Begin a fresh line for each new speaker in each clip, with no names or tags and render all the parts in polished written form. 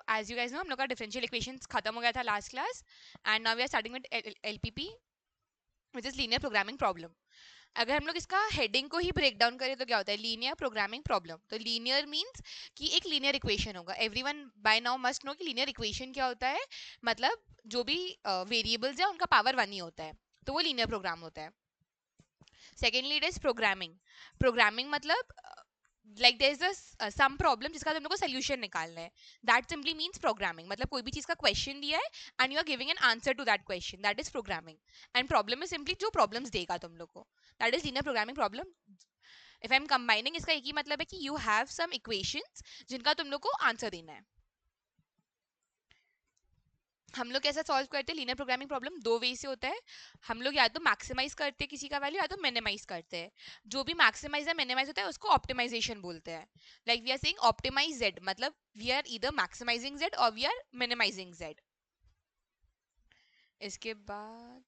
As you guys no हम लोग का डिफरेंशियल इक्वेशंस खत्म हो गया था last class, and now we are starting with LPP which is linear programming problem. अगर हम लोग इसका हेडिंग को ही ब्रेक डाउन करें तो क्या होता है, लीनियर प्रोग्रामिंग प्रॉब्लम. तो लीनियर मींस कि एक लीनियर इक्वेशन होगा. Everyone by now must know कि लीनियर इक्वेशन क्या होता है. मतलब जो भी वेरिएबल्स है उनका पावर वन ही होता है, तो वो लीनियर प्रोग्राम होता है. Secondly it is programming. Programming मतलब like there is a some problem जिसका तुम लोग को सोल्यूशन निकालना है. That simply means programming. मतलब कोई भी चीज का क्वेश्चन दिया है and you are giving an answer to that question, that is programming. And problem is simply जो प्रॉब्लम्स देगा तुम लोग को, that is linear programming problem. If I am combining, इसका एक ही मतलब है कि यू हैव सम इक्वेशंस जिनका तुम लोग को आंसर देना है. हम लोग कैसा सॉल्व करते हैं लीनियर प्रोग्रामिंग प्रॉब्लम, दो वे से होता है. हम लोग या तो मैक्सिमाइज करते हैं किसी का वैल्यू, या तो मिनिमाइज करते हैं. जो भी मैक्सिमाइज या मिनिमाइज होता है उसको ऑप्टिमाइजेशन बोलते हैं. Like we are saying optimise Z, मतलब we are either maximising Z और वी आर मिनिमाइजिंग जेड. इसके बाद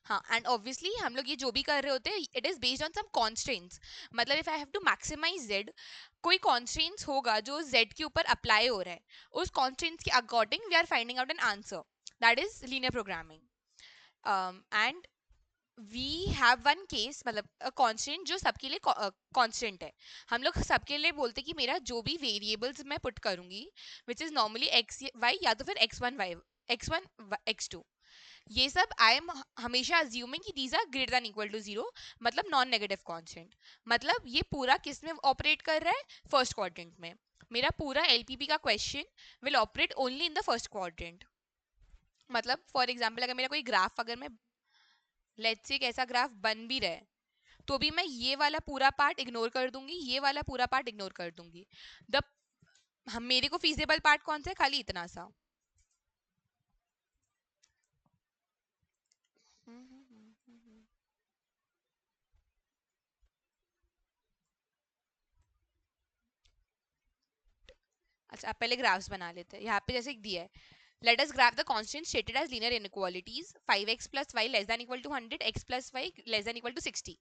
हाँ, एंड ऑब्वियसली हम लोग ये जो भी कर रहे होते हैं it is based on some constraints. मतलब if I have to maximise Z, कोई कॉन्स्ट्रेंट्स होगा जो जेड के ऊपर अप्लाई हो रहा है, उस कॉन्स्ट्रेंट्स के according we are finding out an answer. That is linear programming. And we have one case, मतलब कॉन्स्टेंट जो सबके लिए कॉन्स्टेंट है. हम लोग सबके लिए बोलते हैं कि मेरा जो भी वेरिएबल्स मैं पुट करूंगी which is normally X Y या तो फिर x1 x1 x2, ये सब आई एम हमेशा अज्यूमिंग कि these are greater than equal to zero, मतलब नॉन नेगेटिव कांस्टेंट. मतलब ये पूरा किस में ऑपरेट कर रहा है, फर्स्ट क्वाड्रेंट में. मेरा पूरा एलपीपी का question will operate only in the first quadrant. मतलब फॉर एग्जांपल अगर मेरा कोई ग्राफ, अगर मैं लेट्स से एक ऐसा ग्राफ बन भी रहा है, तो भी मैं ये वाला पूरा पार्ट इग्नोर कर दूंगी, ये वाला पूरा पार्ट इग्नोर कर दूंगी. द हम मेरे को फीजिबल पार्ट कौन सा है, खाली इतना सा. अच्छा, आप पहले ग्राफ्स बना लेते हैं. यहाँ पे जैसे दिया है, let us graph the constants stated as linear inequalities 5x plus y less than equal to 100, x plus y less than equal to 60.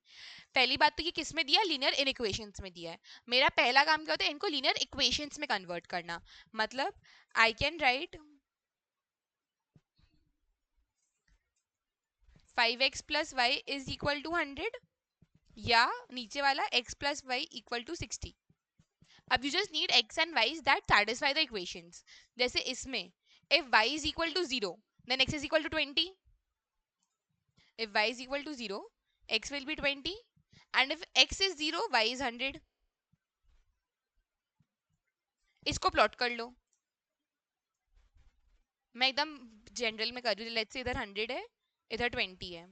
पहली बात तो ये किस में दिया, लीनियर इनइक्वेशंस में दिया है. मेरा पहला काम क्या होता है, इनको लीनियर इक्वेशंस में कन्वर्ट करना. मतलब I can write 5x plus y is equal to 100, या नीचे वाला x plus y equal to 60. अब you just need x and y's that satisfy the equations. जैसे इसमें if y is equal to 0 then x is equal to 20. If y is equal to 0, x will be 20, and if x is 0, y is 100. इसको plot कर लो. मैं एकदम general में कर रही हूँ. लेट्स से इधर 100 है, इधर 20 है.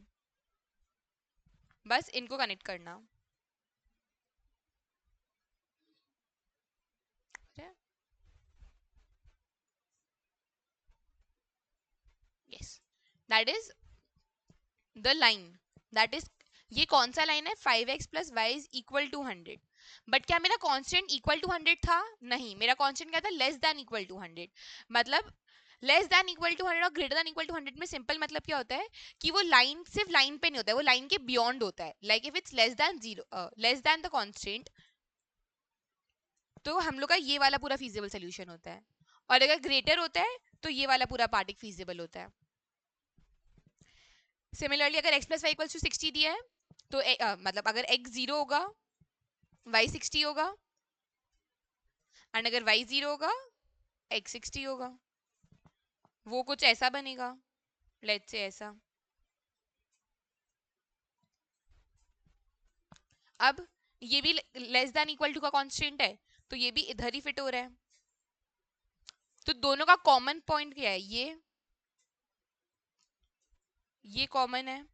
बस इनको कनेक्ट करना. Yes, that is the line. That is, ये कौन सा लाइन है, 5x plus Y is equal to 100. But क्या मेरा कांस्टेंट इक्वल टू 100 था, नहीं. मेरा कांस्टेंट क्या था, लेस देन इक्वल टू 100. मतलब लेस देन इक्वल टू 100 और ग्रेटर देन इक्वल टू 100 में सिंपल मतलब क्या होता है कि वो लाइन सिर्फ लाइन पे नहीं होता है, वो लाइन के बियॉन्ड होता है. Like if it's less than zero, less than the constant, तो हम लोग का ये वाला पूरा फीजिबल सोल्यूशन होता है. और अगर ग्रेटर होता है तो ये वाला पूरा पार्ट एक फीजिबल होता है. सिमिलरली अगर x plus Y equals to 60 दिया है, तो मतलब अगर x 0 होगा, y 60 होगा, एंड अगर y 0 होगा, x 60 होगा. वो कुछ ऐसा बनेगा, लेट्स से ऐसा. अब ये भी लेस देन इक्वल टू का कांस्टेंट है, तो ये भी इधर ही फिट हो रहा है. तो दोनों का कॉमन पॉइंट क्या है, ये कॉमन है.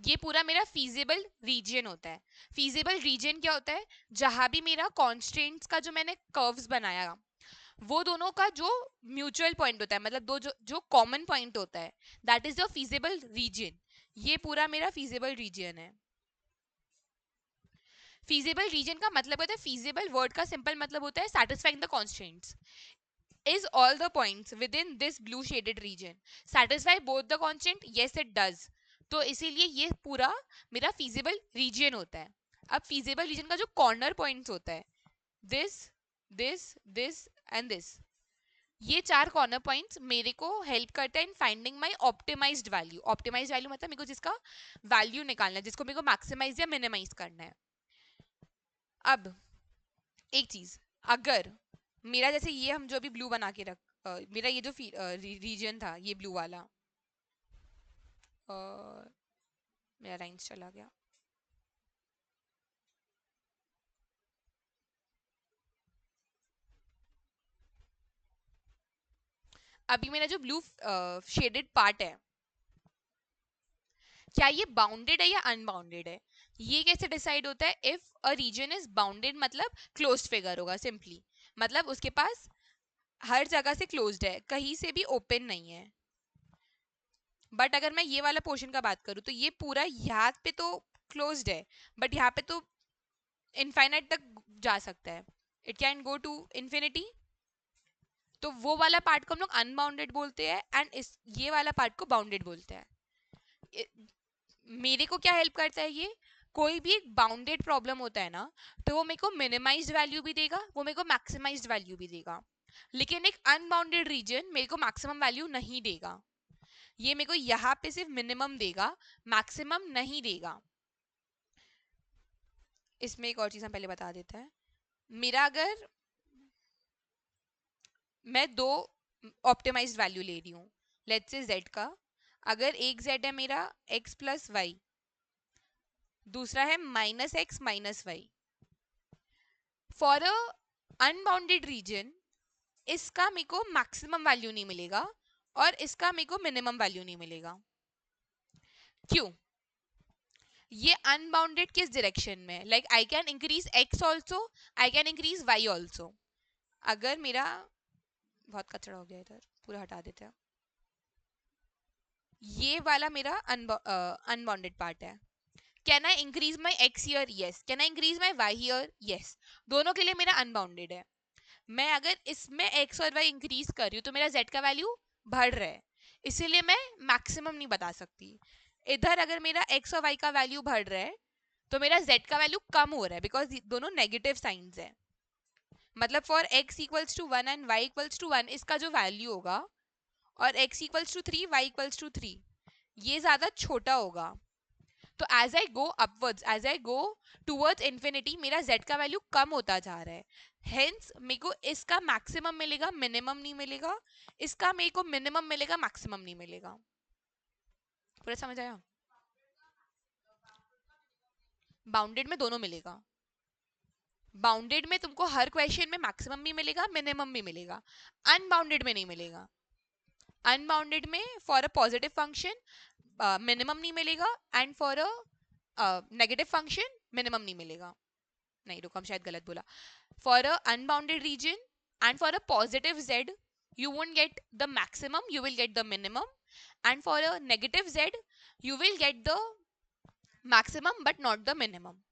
ये पूरा मेरा फीजिबल रीजन होता है. फीजिबल रीजन क्या होता है, जहां भी मेरा कॉन्स्टेंट्स का जो मैंने कर्व्स बनाया, वो दोनों का जो म्यूचुअल पॉइंट होता है, मतलब दो जो जो कॉमन पॉइंट होता है, that is the feasible reason. ये पूरा मेरा फीजिबल रीजन है. फीजिबल रीजन का मतलब होता है, फीजिबल वर्ड का सिंपल मतलब होता है satisfying the constants. Is all the points within this blue shaded region satisfy both the constant? Yes it does. तो इसीलिए ये पूरा मेरा feasible region होता है. अब feasible region का जो corner points होता है, this दिस एंड दिस, ये चार कॉर्नर पॉइंट्स मेरे को हेल्प करते हैं in finding my optimized value. Optimized value मतलब मेरे को जिसका वैल्यू निकालना है, जिसको मेरे को मैक्सिमाइज या मिनिमाइज करना है। अब एक चीज, अगर मेरा जैसे ये हम जो अभी ब्लू बना के रख मेरा ये जो रीजन था ये ब्लू वाला, मेरा लाइन्स चला गया। अभी मेरा जो ब्लू शेडेड पार्ट है, क्या ये बाउंडेड है या अनबाउंडेड है? ये कैसे डिसाइड होता है? If a region is bounded मतलब क्लोज्ड फिगर होगा सिंपली, मतलब उसके पास हर जगह से क्लोज्ड है, कहीं से भी ओपन नहीं है। बट अगर मैं ये वाला पोर्शन का बात करूँ तो ये पूरा यहाँ पे तो क्लोज्ड है, बट यहाँ पे तो इनफाइनाइट तक जा सकता है, it can go to infinity. तो वो वाला पार्ट को हम लोग अनबाउंडेड बोलते हैं, एंड इस ये वाला पार्ट को बाउंडेड बोलते हैं। मेरे को क्या हेल्प करता है ये? कोई भी एक बाउंडेड प्रॉब्लम होता है ना, तो वो मेरे को मिनिमाइज्ड वैल्यू भी देगा, वो मेरे को मैक्सिमाइज्ड वैल्यू भी देगा। लेकिन एक अनबाउंडेड रीजन मेरे को मैक्सिमम वैल्यू नहीं देगा, ये मेरे को यहाँ पे सिर्फ मिनिमम देगा, मैक्सिमम नहीं देगा। इसमें एक और चीज हम पहले बता देते हैं। मेरा अगर मैं दो ऑप्टिमाइज्ड वैल्यू ले रही हूँ, लेट्स से z का, अगर एक z है मेरा x प्लस वाई, दूसरा है minus X minus Y, for a unbounded region इसका मेरे को मैक्सिमम वैल्यू नहीं मिलेगा और इसका मेरे को मिनिमम वैल्यू नहीं मिलेगा। क्यों? ये अनबाउंडेड किस डायरेक्शन में? Like I can increase x also, I can increase y also. अगर मेरा बहुत कचरा हो गया इधर, पूरा हटा देते हैं। ये वाला मेरा अनबाउंडेड पार्ट है। Can I increase my X here? Yes. Can I increase my Y here? Yes. दोनों के लिए मेरा अनबाउंडेड है। मैं अगर इसमें x और y इंक्रीज कर रही हूँ तो मेरा z का वैल्यू बढ़ रहा है, इसीलिए मैं मैक्सिमम नहीं बता सकती। इधर अगर मेरा x और y का वैल्यू बढ़ रहा है तो मेरा z का वैल्यू कम हो रहा है, बिकॉज दोनों नेगेटिव साइंस है। मतलब for x equals to 1 and y equals to 1 इसका जो वैल्यू होगा, और x equals to 3 y equals to 3, ये ज्यादा छोटा होगा। तो as I go upwards, as I go towards infinity, मेरा z का वैल्यू कम होता जा रहा है। हेंस मेरे को इसका मैक्सिमम मिलेगा, मिनिमम नहीं मिलेगा। इसका मेरे को मिनिमम मिलेगा, मैक्सिमम नहीं मिलेगा। पूरा समझ आया? बाउंडेड में दोनों मिलेगा। बाउंडेड में तुमको हर क्वेश्चन में मैक्सिमम भी मिलेगा, मिनिमम भी मिलेगा। अनबाउंडेड में नहीं मिलेगा। अनबाउंडेड में for a positive function minimum नहीं मिलेगा, and for a negative function minimum नहीं मिलेगा। नहीं रुको, हम शायद गलत बोला। For a unbounded region and for a positive z, you won't get the maximum, you will get the minimum. And for a negative z, you will get the maximum but not the minimum.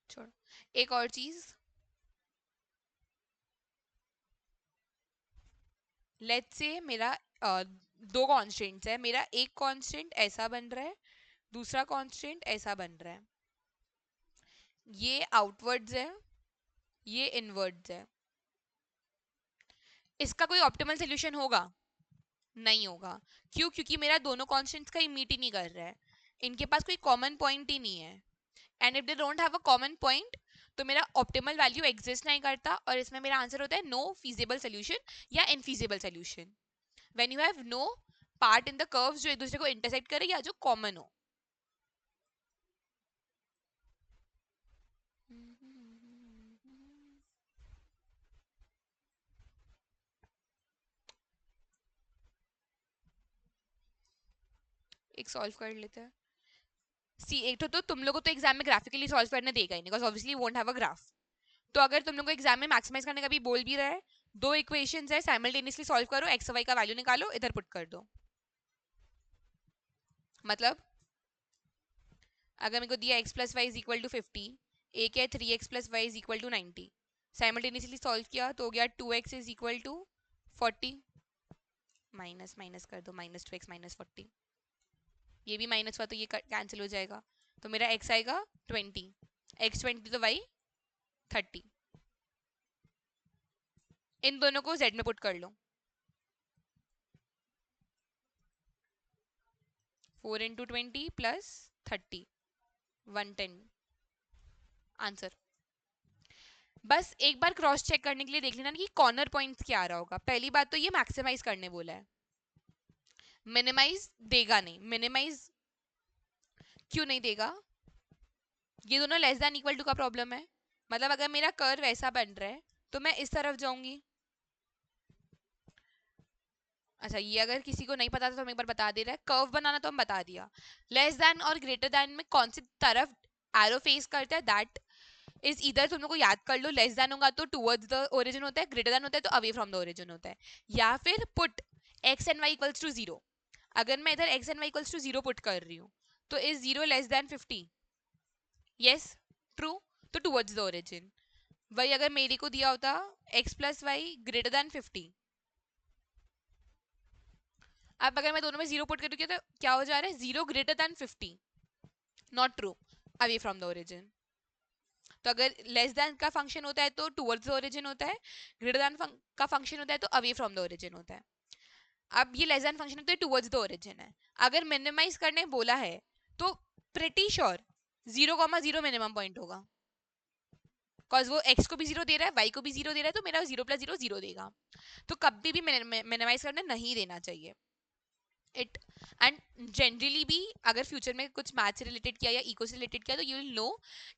छोड़ो, एक और चीज, let's say मेरा दो constants है। मेरा एक constant ऐसा बन रहा है, दूसरा कॉन्स्टेंट ऐसा बन रहा है। ये आउटवर्ड्स है, ये इनवर्ड्स है। इसका कोई ऑप्टिमल सोल्यूशन होगा? नहीं होगा। क्यों? क्योंकि मेरा दोनों कॉन्स्टेंट्स का मीट ही नहीं कर रहा है, इनके पास कोई कॉमन पॉइंट ही नहीं है। And if they don't have a common point, तो मेरा ऑप्टिमल वैल्यू एग्जिस्ट नहीं करता, और इसमें मेरा आंसर होता है नो फीजिबल सोल्यूशन या infeasible solution, when you have no part in the curves जो एक दूसरे को इंटरसेक्ट करे या जो कॉमन हो। एक सॉल्व कर लेते हैं। सी एक तो तुम लोगों को तो एग्जाम में ग्राफिकली सॉल्व करने देगा ही नहीं, because obviously won't have a graph. तो अगर तुम लोग को एग्जाम में मैक्सिमाइज करने का भी बोल भी रहा है, दो इक्वेशंस है, साइमल्टेनियसली सॉल्व करो, एक्स वाई का वैल्यू निकालो, इधर पुट कर दो। मतलब अगर मेरे को दिया x plus Y is equal to 50, एक है 3x plus Y is equal to 90, simultaneously solve किया तो हो गया 2x is equal to 40 minus minus कर दो, -2x -40, ये भी माइनस हुआ तो ये कैंसिल हो जाएगा, तो मेरा x आएगा 20, x 20 तो y 30। इन दोनों को z में पुट कर लो, 4 × 20 + 30, 110 आंसर। बस एक बार क्रॉस चेक करने के लिए देख लेना कि कॉर्नर पॉइंट्स क्या आ रहा होगा। पहली बात तो ये मैक्सिमाइज करने बोला है, मिनिमाइज देगा नहीं। मिनिमाइज क्यों नहीं देगा? ये दोनों लेस देन इक्वल टू का प्रॉब्लम है। मतलब अगर मेरा कर्व ऐसा बन रहा है तो मैं इस तरफ जाऊंगी। अच्छा, ये अगर किसी को नहीं पता था तो हम एक बार बता दे रहा है, कर्व बनाना तो हम बता दिया। लेस देन और ग्रेटर देन में कौन सी तरफ एरो फेस करता है, दैट इज इधर, तुम लोग को याद कर लो। लेस देन होगा तो टुवर्ड्स द ओरिजिन होता है, ग्रेटर देन होता है तो अवे फ्रॉम द ओरिजिन होता है। या फिर put x and y equals to 0। अगर मैं इधर x and y equals to 0 put कर रही हूँ तो is 0 less than 50? Yes, true. तो टुवर्ड्स द ओरिजिन। वही अगर मेरे को दिया होता x + y ग्रेटर देन 50, अब अगर मैं दोनों में 0 पुट करूँ तो क्या हो जा रहा है? 0 greater than 50, not true, away from the origin. तो अगर लेस देन का फंक्शन होता है तो टुवर्ड्स द ओरिजिन होता है, ग्रेटर देन का फंक्शन होता है तो अवे फ्रॉम द ओरिजिन होता है। अब ये लेस देन फंक्शन है तो टुवर्ड्स द ओरिजिन है। अगर मिनिमाइज करने बोला है तो प्रिटी श्योर 0,0 मिनिमम पॉइंट होगा, बिकॉज वो x को भी 0 दे रहा है, y को भी 0 दे रहा है, तो मेरा 0 + 0 0 देगा। तो कभी भी मिनिमाइज करने नहीं देना चाहिए इट। एंड जनरली भी अगर फ्यूचर में कुछ मैथ से रिलेटेड किया या इको से रिलेटेड किया तो यू विल नो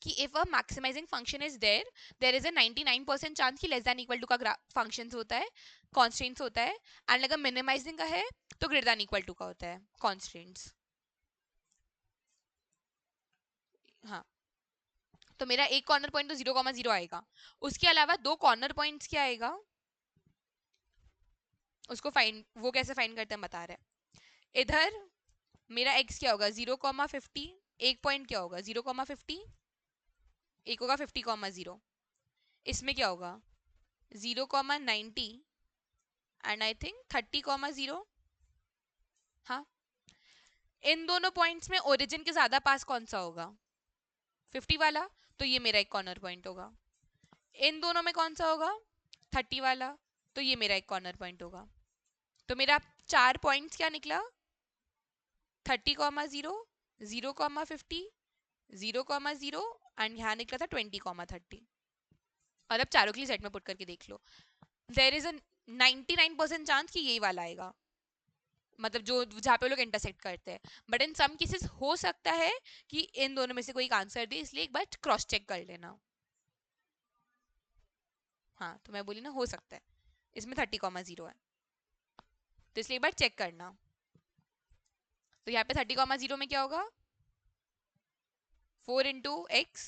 कि if a maximizing function is there, there is a 99% chance कि लेस देन इक्वल टू का फंक्शन होता है, कॉन्स्टेंट्स होता है। एंड अगर मिनिमाइजिंग का है तो ग्रेटर देन इक्वल टू का होता है, कॉन्स्टेंट्स। हाँ, तो मेरा एक कॉर्नर पॉइंट तो 0,0 आएगा। उसके अलावा दो कॉर्नर पॉइंट्स क्या आएगा, उसको फाइंड, वो कैसे फाइंड करते हैं बता रहे हैं। इधर मेरा x क्या होगा? 0,50। एक पॉइंट क्या होगा? 0,50। एक होगा 50,0। इसमें क्या होगा? 0,90 एंड आई थिंक 30,0। हाँ, इन दोनों पॉइंट्स में ओरिजिन के ज्यादा पास कौन सा होगा? 50 वाला, तो ये मेरा एक कॉर्नर पॉइंट होगा। इन दोनों में कौन सा होगा? 30 वाला, तो ये मेरा एक कॉर्नर पॉइंट होगा। तो मेरा 4 पॉइंट्स क्या निकला? 30,0, 0,50, 0,0 एंड यहाँ निकला था 20,30। और अब चारों के लिए सेट में पुट करके देख लो, देयर इज अ 99% चांस कि यही वाला आएगा, मतलब जो जहाँ पे लोग इंटरसेक्ट करते हैं। बट इन सम केसेस हो सकता है कि इन दोनों में से कोई एक आंसर दे, इसलिए एक बार क्रॉस चेक कर लेना। हाँ, तो मैं बोली ना हो सकता है, इसमें 30,0 है, तो इसलिए एक बार चेक करना। तो यहाँ पे 30,0 में क्या होगा? 4 × x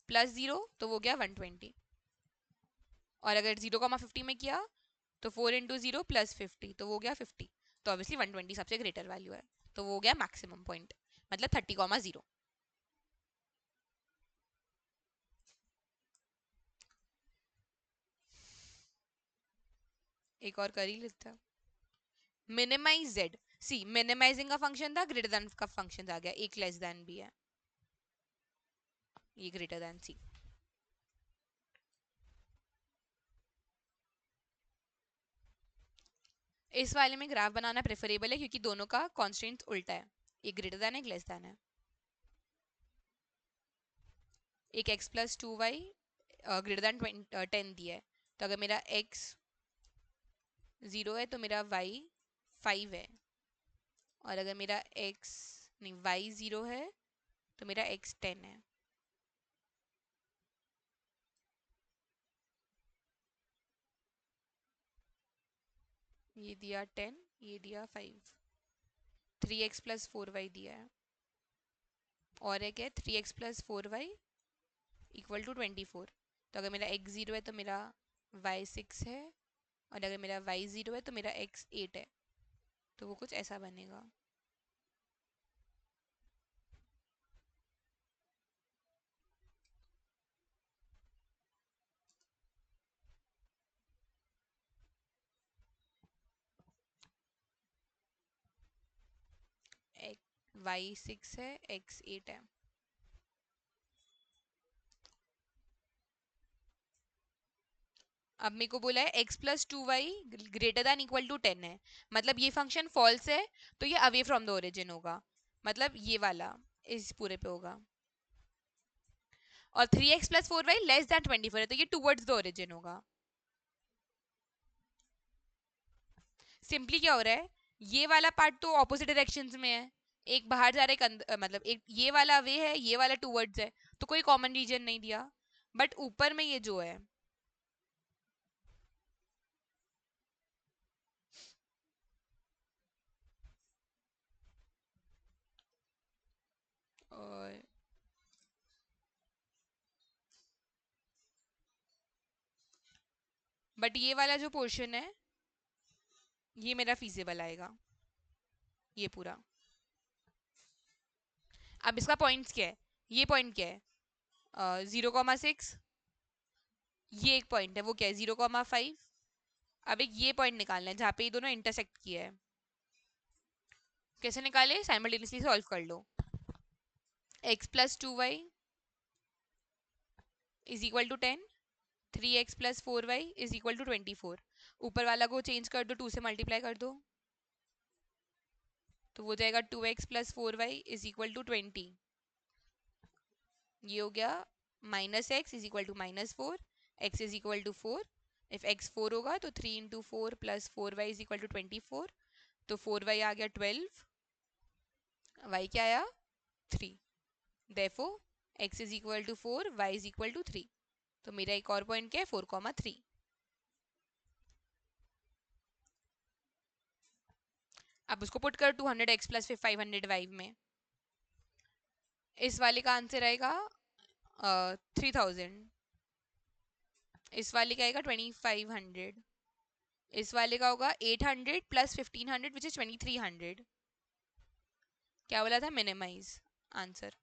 + 0, तो वो गया 120। और अगर 0,50 में किया तो 4 × 0 + 50, तो वो गया 50। तो ऑब्वियसली 120 सबसे ग्रेटर वैल्यू है, तो वो गया मैक्सिमम पॉइंट, मतलब 30,0। एक और कर ही लेता। मिनिमाइज z, सी मिनिमाइजिंग का फंक्शन था, ग्रेटर देन का फंक्शन आ गया, एक लेस देन भी है, ये ग्रेटर देन सी। इस वाले में ग्राफ बनाना प्रेफरेबल है क्योंकि दोनों का कॉन्स्टेंट उल्टा है, एक ग्रेटर देन एक लेस देन है। एक x + 2y ग्रेटर देन 10 दिया है, तो अगर मेरा x 0 है तो मेरा y 5 है। और अगर मेरा x नहीं y 0 है तो मेरा x 10 है। ये दिया 10, ये दिया 5, 3x + 4y दिया है। और एक है 3x + 4y = 24। तो अगर मेरा x 0 है तो मेरा y 6 है, और अगर मेरा y 0 है तो मेरा x 8 है। तो वो कुछ ऐसा बनेगा। वाई 6 है, एक्स 8 है। अब मेरे को बोला है x plus two Y greater than equal to 10 है, मतलब ये फंक्शन फॉल्स है, तो ये अवे फ्रॉम द ओरिजिन होगा, मतलब ये वाला इस पूरे पे होगा। और 3x plus 4y less than 24 है, तो ये टूवर्ड्स द ओरिजिन होगा। सिंपली क्या हो रहा है, ये वाला पार्ट तो ऑपोजिट डायरेक्शंस में है, एक बाहर जा रहा है, एक मतलब एक ये वाला वे है, ये वाला टूवर्ड्स है, तो कोई कॉमन रीजन नहीं दिया। बट ऊपर में ये जो है, बट ये वाला जो पोर्शन है ये मेरा फीजेबल आएगा, ये पूरा। अब इसका पॉइंट्स क्या है, ये पॉइंट क्या है, 0,6, ये एक पॉइंट है, वो क्या है 0,5। अब एक ये पॉइंट निकालना है जहाँ पे ये दोनों इंटरसेक्ट किया है। कैसे निकाले, साइमल्टेनियसली सॉल्व कर लो। x plus two Y is equal to 10, 3x plus 4y is equal to 24। ऊपर वाला को चेंज कर दो, 2 से मल्टीप्लाई कर दो, तो वो जाएगा 2x plus 4y is equal to 20। ये हो गया minus X is equal to -4, X is equal to 4। If x 4 होगा तो 3 into 4 plus 4y is equal to 24, तो 4y आ गया 12, y क्या आया 3। Therefore x is equal to 4, y is equal to 3। तो मेरा एक और पॉइंट क्या है 4,3। अब उसको पुट कर 200x प्लस 500y में, इस वाले का आंसर आएगा 3000, इस वाले का आएगा 2500, इस वाले का होगा 800 प्लस 1500 विच इज 2300। क्या बोला था, मिनिमाइज आंसर।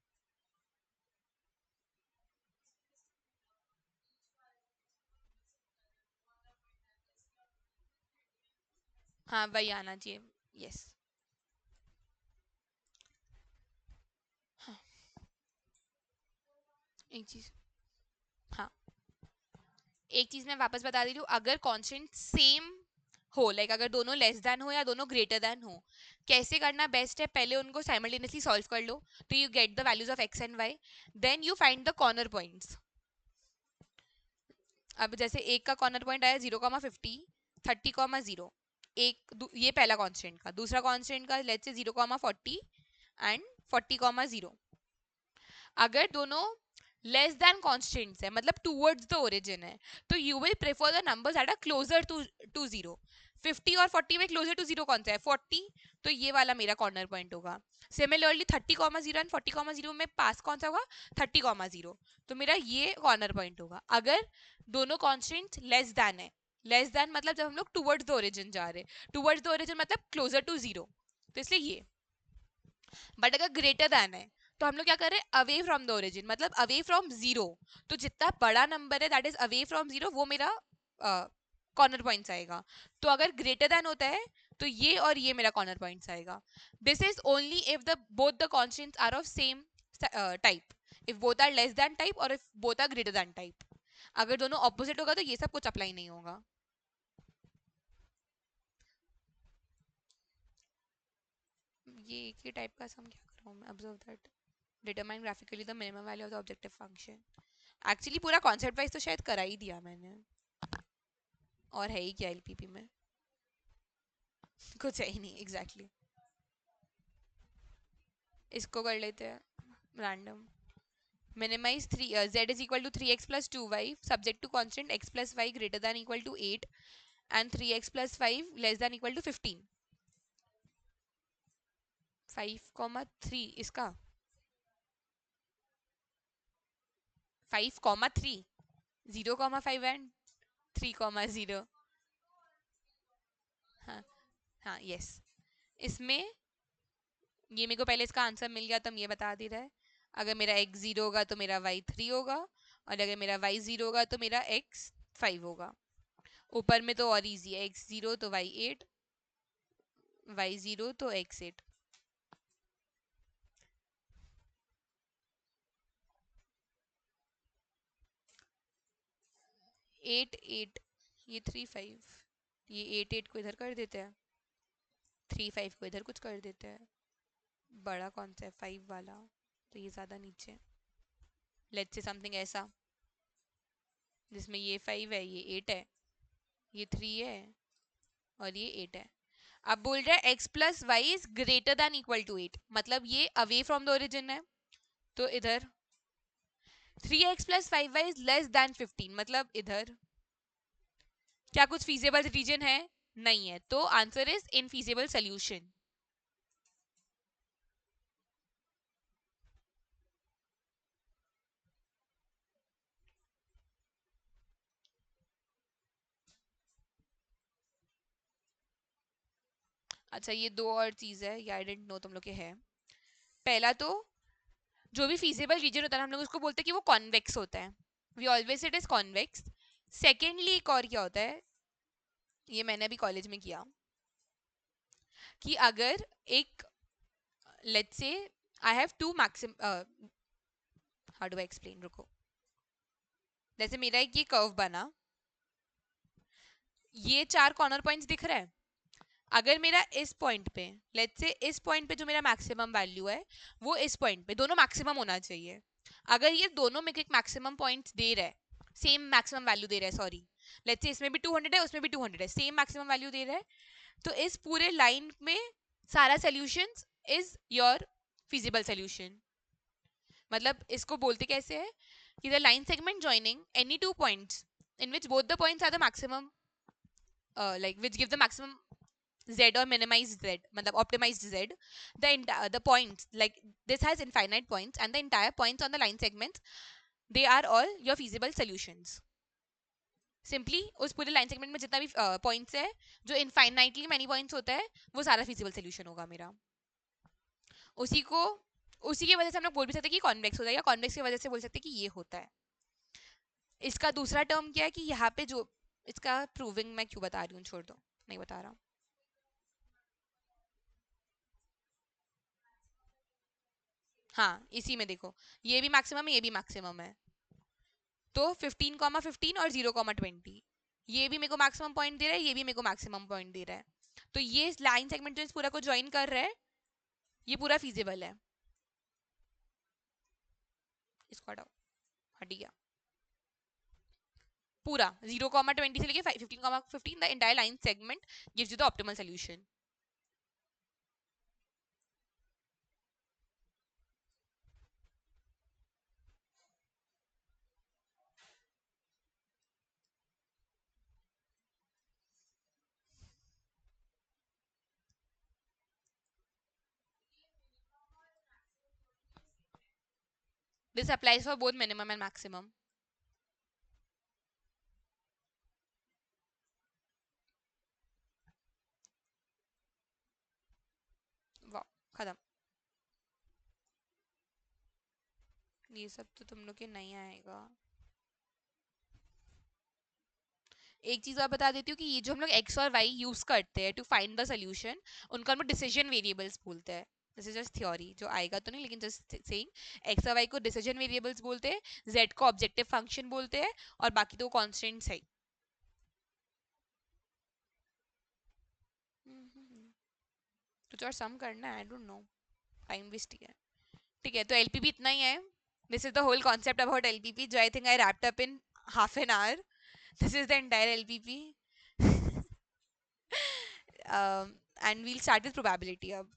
हाँ वही आना चाहिए, यस। हाँ एक चीज, हाँ एक चीज मैं वापस बता दे रही हूँ, अगर कांस्टेंट सेम हो, लाइक अगर दोनों लेस देन हो या दोनों ग्रेटर देन हो, कैसे करना बेस्ट है, पहले उनको साइमल्टेनियसली सॉल्व कर लो, तो you get the values of X and Y, then you find the corner points. अब जैसे एक का कॉर्नर पॉइंट आया 0,50, 30,0, ये पहला कांस्टेंट का, दूसरा कांस्टेंट का लेट्स से 0,40 एंड 40,0। अगर दोनों लेस देन कॉन्स्टेंट्स है, मतलब टूवर्ड्स द ओरिजिन है, तो you will prefer the numbers that are closer to zero. 50 और 40 में क्लोजर टू जीरो कौन सा है, 40, तो ये वाला मेरा कॉर्नर पॉइंट होगा। सिमिलरली 30,0 एंड 40,0 में पास कौन सा होगा, 30,0, तो मेरा ये कॉर्नर पॉइंट होगा। अगर दोनों कॉन्स्टेंट्स लेस देन है, लेस देन मतलब जब हम लोग टूवर्ड्स द ओरिजिन जा रहे हैं, टूवर्ड्स द ओरिजिन मतलब क्लोजर टू जीरो, तो इसलिए ये। बट अगर ग्रेटर देन है, तो हम लोग क्या कर रहे हैं, अवे फ्रॉम द ओरिजिन, मतलब अवे फ्रॉम जीरो, तो जितना बड़ा नंबर है that is away from zero, वो मेरा कॉर्नर पॉइंट्स आएगा। तो अगर ग्रेटर देन होता है, तो ये और ये मेरा कॉर्नर पॉइंट्स आएगा। This is only if the both the constants are of same type, if both are less than type और if both are greater than type. अगर दोनों ऑपोजिट होगा तो ये सब कुछ अप्लाई नहीं होगा। ये एक ही टाइप का सम क्या कर रहा हूँ मैं, observe that determine graphically the minimum value of the objective function. Actually पूरा कॉन्सेप्ट वाइज तो शायद करा ही दिया मैंने, और है ही क्या एलपीपी में, कुछ है ही नहीं एग्जैक्टली exactly. इसको कर लेते हैं random. Minimize 3 z is equal to 3x plus 2y subject to constant x plus y greater than equal to 8 and 3x plus 5 less than equal to 15। 5,3 इसका, 5,3, 0,5 एंड 3,0। हाँ हाँ यस। इसमें ये मेरे को पहले इसका आंसर मिल गया, तो हम ये बता दे रहा है, अगर मेरा x 0 होगा तो मेरा y 3 होगा, और अगर मेरा y 0 होगा तो मेरा x 5 होगा। ऊपर में तो और इजी है, x 0 तो y 8, y 0 तो x 8। 8 8, ये 3 5, ये 8 8 को इधर कर देते हैं, 3 5 को इधर कुछ कर देते हैं। बड़ा कौन सा है? 5 वाला, तो ये ज़्यादा नीचे। लेट्स से समथिंग ऐसा जिसमें ये 5 है, ये 8 है, ये 3 है और ये 8 है। अब बोल रहा है x plus Y is greater than equal to 8, मतलब ये अवे फ्रॉम द ओरिजिन है। तो इधर 3x plus 5y is less than 15, मतलब इधर क्या कुछ फीजिबल रीजन है? नहीं है, तो आंसर इज इनफीजिबल सोल्यूशन। अच्छा, ये दो और चीज है, ये आई डेंट नो तुम लोग के है। पहला तो जो भी फीजिबल रीजन होता है हम लोग उसको बोलते हैं कि वो कॉन्वेक्स होता है, we always it is convex. Secondly एक और क्या होता है, ये मैंने अभी कॉलेज में किया, कि अगर एक, let's say I have to maxim, how do I explain, रुको। जैसे मेरा एक ये कर्व बना, ये 4 कॉर्नर पॉइंट्स दिख रहा है। अगर मेरा इस पॉइंट पे, लेट्स से इस पॉइंट पे जो मेरा मैक्सिमम वैल्यू है वो इस पॉइंट पे, दोनों मैक्सिमम होना चाहिए। अगर ये दोनों में एक मैक्सिमम पॉइंट्स दे रहा है, सेम मैक्सिमम वैल्यू दे रहा है, सॉरी, लेट्स से इसमें भी 200 है उसमें भी 200 है, सेम मैक्सिमम वैल्यू दे रहा है, तो इस पूरे लाइन में सारा solutions is your feasible solution. मतलब इसको बोलते कैसे है कि the line segment joining any two points in which both the points are the maximum, like which give the maximum z or minimized z, matlab optimized z, the points, like this has infinite points and the entire points on the line segments, they are all your feasible solutions. Simply उस पूरे line segment में जितना भी points है, जो infinitely many points होता है, वो सारा फिजिबल सोल्यूशन होगा मेरा। उसी को, उसी की वजह से हम लोग बोल भी सकते हैं कि कॉन्वेक्स होता है, या कॉन्वेक्स की वजह से बोल सकते हैं कि ये होता है। इसका दूसरा टर्म क्या है कि यहाँ पे जो, इसका प्रूविंग मैं क्यों बता रही हूँ, छोड़ दो, नहीं बता रहा। हाँ, इसी में देखो, ये भी मैक्सिमम है, ये भी मैक्सिमम है, तो 15,15 और 0,20, ये भी मेरे को मैक्सिमम पॉइंट दे रहा है, ये भी मेरे को मैक्सिमम पॉइंट दे रहा है। तो ये लाइन सेगमेंट जो इस पूरा को ज्वाइन कर रहा है, ये पूरा फीजिबल है। इसको हटाओ, हट गया पूरा। 0,20 से लेके 15,15, the entire line segment gives you the optimal solution. This applies for both minimum and maximum. वाह, खत्म। ये सब तो तुम लोग के नहीं आएगा। एक चीज और बता देती हूँ कि ये जो हम लोग x और y यूज करते हैं टू फाइंड द सोल्यूशन, उनको हम लोग डिसीजन वेरिएबल्स बोलते हैं। दिस इज जस्ट थ्योरी, जो आएगा तो नहीं, लेकिन जस्ट सेइंग, x और y को डिसीजन वेरिएबल्स बोलते हैं, z को ऑब्जेक्टिव फंक्शन बोलते हैं, और बाकी तो कॉन्स्टेंट्स है। कुछ और सम करना है, I don't know, time waste ही है। ठीक है, तो एलपीपी इतना ही है। This is the whole concept about LPP, जो I think I wrapped up in half an hour. This is the entire LPP. And we'll start with probability अब।